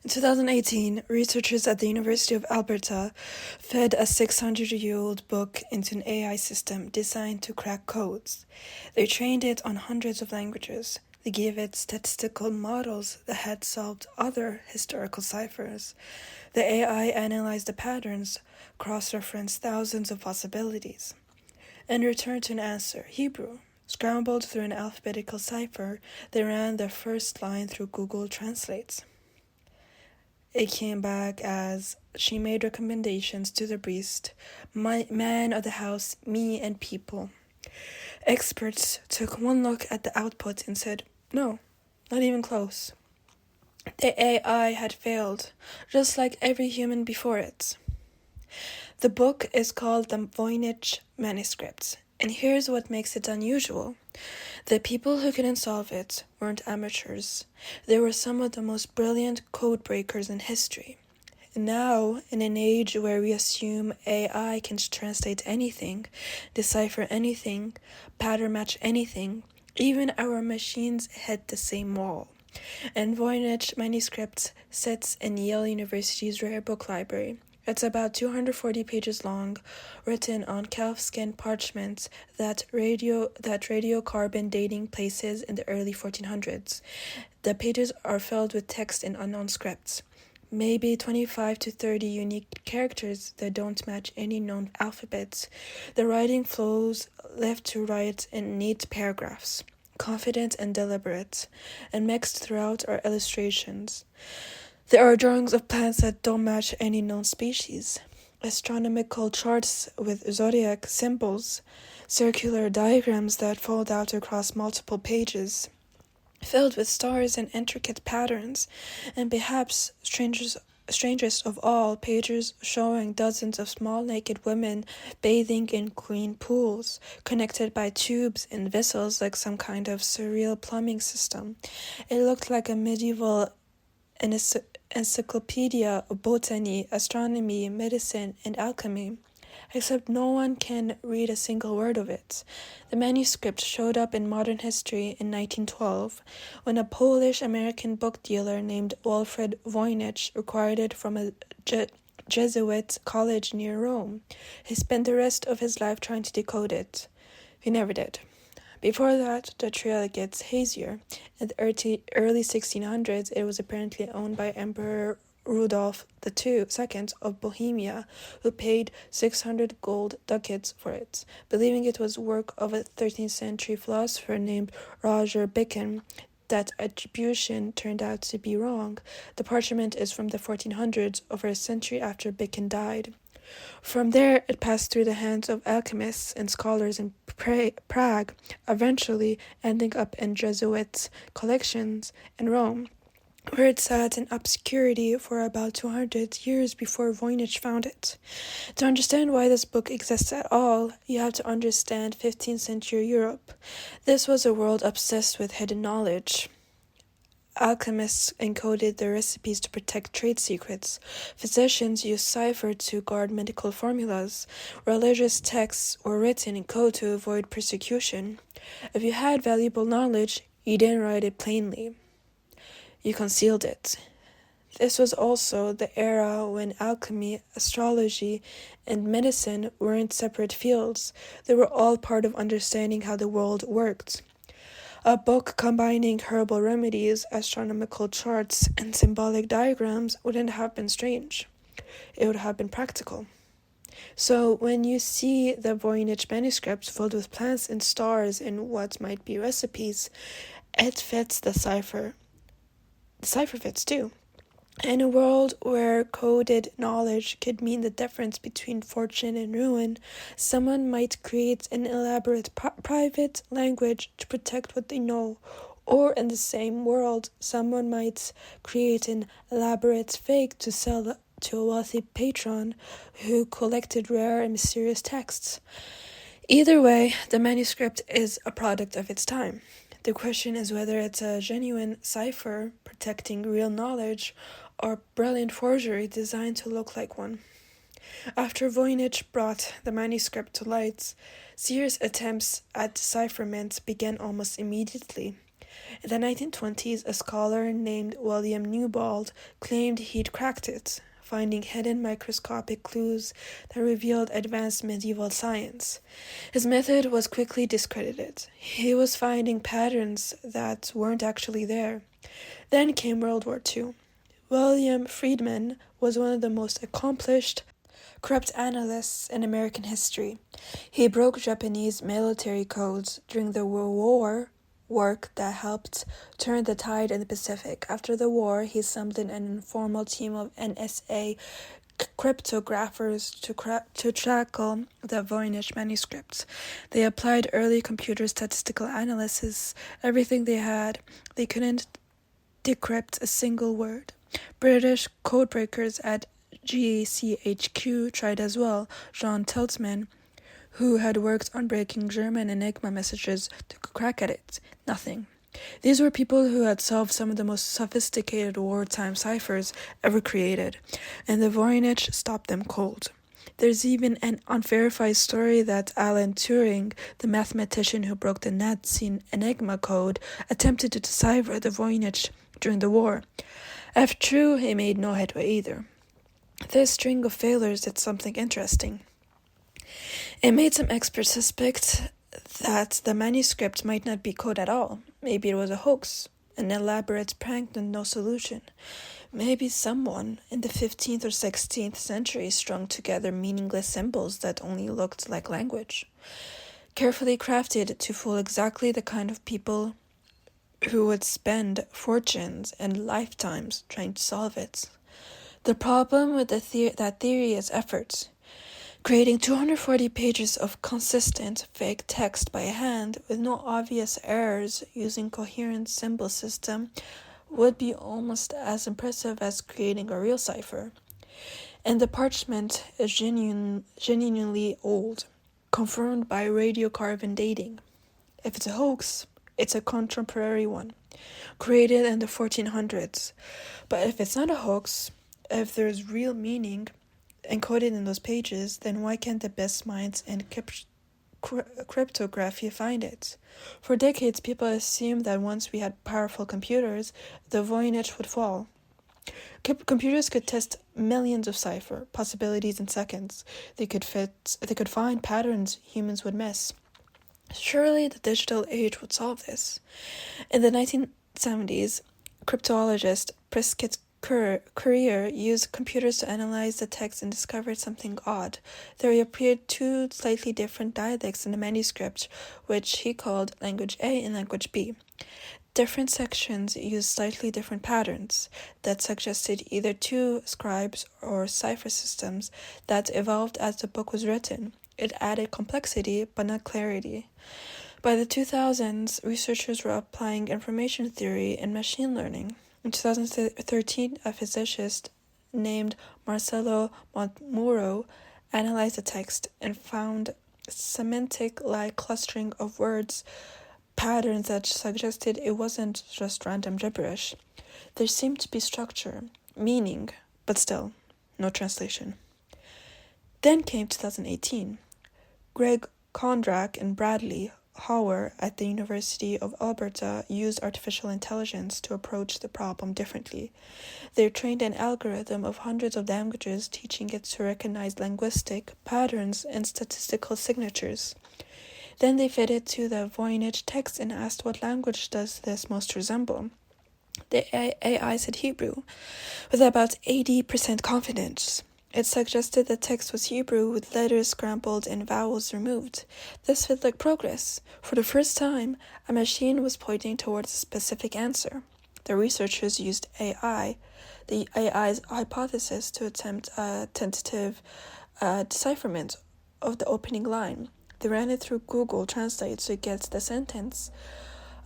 In 2018, researchers at the University of Alberta fed a 600-year-old book into an AI system designed to crack codes. They trained it on hundreds of languages. They gave it statistical models that had solved other historical ciphers. The AI analyzed the patterns, cross-referenced thousands of possibilities, and returned to an answer, Hebrew. Scrambled through an alphabetical cipher, they ran their first line through Google Translate. It came back as, she made recommendations to the priest, man of the house, me and people. Experts took one look at the output and said, no, not even close. The AI had failed, just like every human before it. The book is called the Voynich Manuscript, and here's what makes it unusual. The people who couldn't solve it weren't amateurs. They were some of the most brilliant codebreakers in history. Now, in an age where we assume AI can translate anything, decipher anything, pattern match anything, even our machines hit the same wall. And Voynich Manuscript sits in Yale University's rare book library. It's about 240 pages long, written on calfskin parchment that radiocarbon dating places in the early 1400s. The pages are filled with text in unknown scripts, maybe 25 to 30 unique characters that don't match any known alphabets. The writing flows left to right in neat paragraphs, confident and deliberate, and mixed throughout are illustrations. There are drawings of plants that don't match any known species, astronomical charts with zodiac symbols, circular diagrams that fold out across multiple pages, filled with stars and intricate patterns, and perhaps strangest of all, pages showing dozens of small naked women bathing in green pools, connected by tubes and vessels like some kind of surreal plumbing system. It looked like a medieval encyclopedia of botany, astronomy, medicine, and alchemy, except no one can read a single word of it. The manuscript showed up in modern history in 1912, when a Polish-American book dealer named Wilfred Voynich acquired it from a Jesuit college near Rome. He spent the rest of his life trying to decode it. He never did. Before that, the trail gets hazier. In the early 1600s, it was apparently owned by Emperor Rudolph II of Bohemia, who paid 600 gold ducats for it, believing it was work of a 13th century philosopher named Roger Bacon. That attribution turned out to be wrong. The parchment is from the 1400s, over a century after Bacon died. From there, it passed through the hands of alchemists and scholars in Prague, eventually ending up in Jesuit collections in Rome, where it sat in obscurity for about 200 years before Voynich found it. To understand why this book exists at all, you have to understand 15th century Europe. This was a world obsessed with hidden knowledge. Alchemists encoded their recipes to protect trade secrets. Physicians used cipher to guard medical formulas. Religious texts were written in code to avoid persecution. If you had valuable knowledge, you didn't write it plainly. You concealed it. This was also the era when alchemy, astrology, and medicine weren't separate fields. They were all part of understanding how the world worked. A book combining herbal remedies, astronomical charts, and symbolic diagrams wouldn't have been strange. It would have been practical. So when you see the Voynich manuscript filled with plants and stars and what might be recipes, it fits the cipher. The cipher fits too. In a world where coded knowledge could mean the difference between fortune and ruin, someone might create an elaborate private language to protect what they know. Or in the same world, someone might create an elaborate fake to sell to a wealthy patron who collected rare and mysterious texts. Either way, the manuscript is a product of its time. The question is whether it's a genuine cipher protecting real knowledge or brilliant forgery designed to look like one. After Voynich brought the manuscript to light, serious attempts at decipherment began almost immediately. In the 1920s, a scholar named William Newbold claimed he'd cracked it, finding hidden microscopic clues that revealed advanced medieval science. His method was quickly discredited. He was finding patterns that weren't actually there. Then came World War II. William Friedman was one of the most accomplished corrupt analysts in American history. He broke Japanese military codes during the World War, work that helped turn the tide in the Pacific. After the war, he summoned an informal team of NSA cryptographers to tackle the Voynich Manuscript. They applied early computer statistical analysis, everything they had. They couldn't decrypt a single word. British codebreakers at GCHQ tried as well. John Tiltman, who had worked on breaking German Enigma messages, took a crack at it. Nothing. These were people who had solved some of the most sophisticated wartime ciphers ever created, and the Voynich stopped them cold. There's even an unverified story that Alan Turing, the mathematician who broke the Nazi Enigma code, attempted to decipher the Voynich during the war. If true, he made no headway either. This string of failures did something interesting. It made some experts suspect that the manuscript might not be code at all. Maybe it was a hoax, an elaborate prank with no solution. Maybe someone in the 15th or 16th century strung together meaningless symbols that only looked like language, carefully crafted to fool exactly the kind of people who would spend fortunes and lifetimes trying to solve it. The problem with that theory is effort. Creating 240 pages of consistent, fake text by hand with no obvious errors using coherent symbol system would be almost as impressive as creating a real cipher. And the parchment is genuinely old, confirmed by radiocarbon dating. If it's a hoax, it's a contemporary one, created in the 1400s. But if it's not a hoax, if there's real meaning encoded in those pages, then why can't the best minds in cryptography find it? For decades, people assumed that once we had powerful computers, the Voynich would fall. Computers could test millions of cipher possibilities in seconds. They could find patterns humans would miss. Surely the digital age would solve this. In the 1970s, cryptologist Prescott Currier used computers to analyze the text and discovered something odd. There appeared two slightly different dialects in the manuscript, which he called Language A and Language B. Different sections used slightly different patterns that suggested either two scribes or cipher systems that evolved as the book was written. It added complexity, but not clarity. By the 2000s, researchers were applying information theory and machine learning. In 2013, a physicist named Marcelo Montmuro analyzed the text and found semantic-like clustering of words, patterns that suggested it wasn't just random gibberish. There seemed to be structure, meaning, but still, no translation. Then came 2018. Greg Kondrak and Bradley Hauer at the University of Alberta used artificial intelligence to approach the problem differently. They trained an algorithm of hundreds of languages, teaching it to recognize linguistic patterns and statistical signatures. Then they fed it to the Voynich text and asked what language does this most resemble. The AI said Hebrew, with about 80% confidence. It suggested the text was Hebrew with letters scrambled and vowels removed. This felt like progress. For the first time, a machine was pointing towards a specific answer. The researchers used the AI's hypothesis to attempt a tentative decipherment of the opening line. They ran it through Google Translate to get the sentence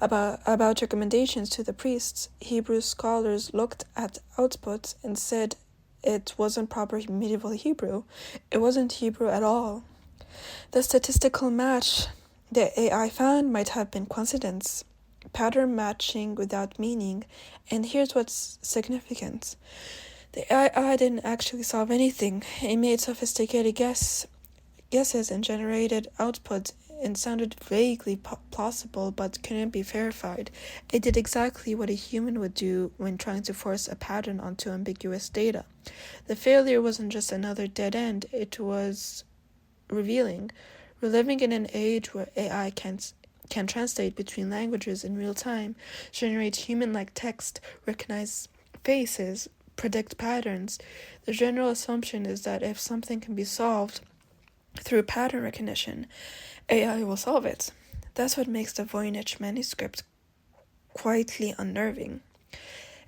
about recommendations to the priests. Hebrew scholars looked at output and said it wasn't proper medieval Hebrew. It wasn't Hebrew at all. The statistical match the AI found might have been coincidence, pattern matching without meaning, and here's what's significant. The AI didn't actually solve anything. It made sophisticated guesses and generated output and sounded vaguely plausible but couldn't be verified. It did exactly what a human would do when trying to force a pattern onto ambiguous data. The failure wasn't just another dead end, it was revealing. We're living in an age where AI can translate between languages in real time, generate human-like text, recognize faces, predict patterns. The general assumption is that if something can be solved through pattern recognition, AI will solve it. That's what makes the Voynich Manuscript quietly unnerving.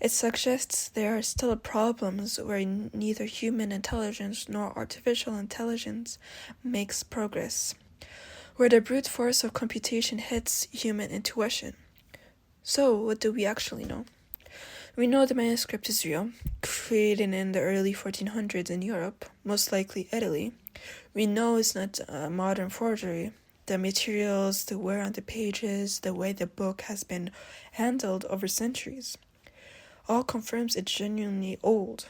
It suggests there are still problems where neither human intelligence nor artificial intelligence makes progress, where the brute force of computation hits human intuition. So, what do we actually know? We know the manuscript is real, created in the early 1400s in Europe, most likely Italy. We know it's not a modern forgery. The materials, the wear on the pages, the way the book has been handled over centuries, all confirms it's genuinely old.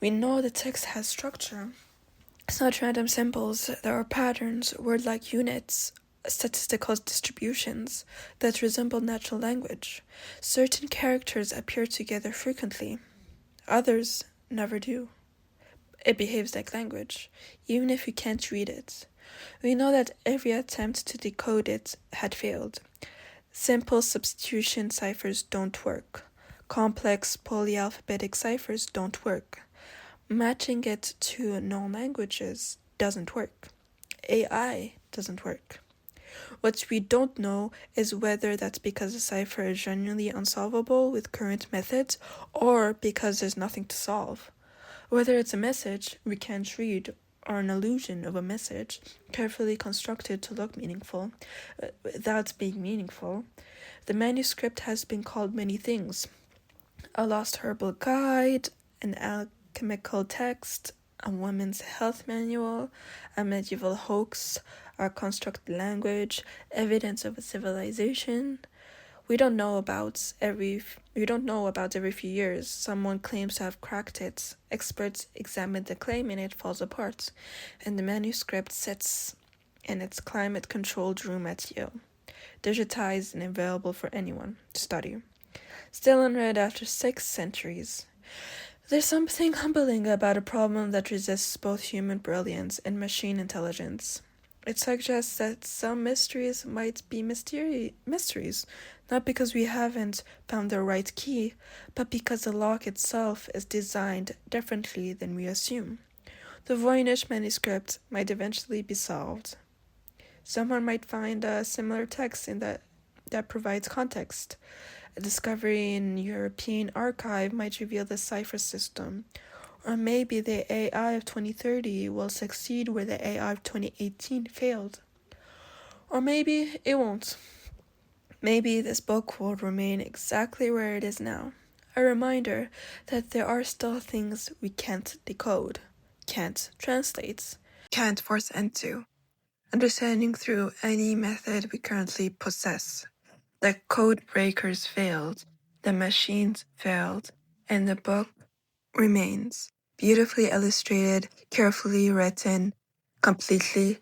We know the text has structure. It's not random symbols, there are patterns, word-like units, statistical distributions that resemble natural language. Certain characters appear together frequently, others never do. It behaves like language, even if we can't read it. We know that every attempt to decode it had failed. Simple substitution ciphers don't work. Complex polyalphabetic ciphers don't work. Matching it to known languages doesn't work. AI doesn't work. What we don't know is whether that's because the cipher is genuinely unsolvable with current methods or because there's nothing to solve. Whether it's a message we can't read or an illusion of a message carefully constructed to look meaningful without being meaningful. The manuscript has been called many things: a lost herbal guide, an alchemical text, a women's health manual, a medieval hoax, a constructed language, evidence of a civilization. We don't know about every few years someone claims to have cracked it. Experts examine the claim and it falls apart, and the manuscript sits in its climate-controlled room at Yale, digitized and available for anyone to study. Still unread after 6 centuries. There's something humbling about a problem that resists both human brilliance and machine intelligence. It suggests that some mysteries might be mysteries, not because we haven't found the right key, but because the lock itself is designed differently than we assume. The Voynich Manuscript might eventually be solved. Someone might find a similar text that provides context. A discovery in European archive might reveal the cipher system. Or maybe the AI of 2030 will succeed where the AI of 2018 failed. Or maybe it won't. Maybe this book will remain exactly where it is now. A reminder that there are still things we can't decode, can't translate, can't force into, understanding through any method we currently possess. The code breakers failed, the machines failed, and the book remains. Beautifully illustrated, carefully written, completely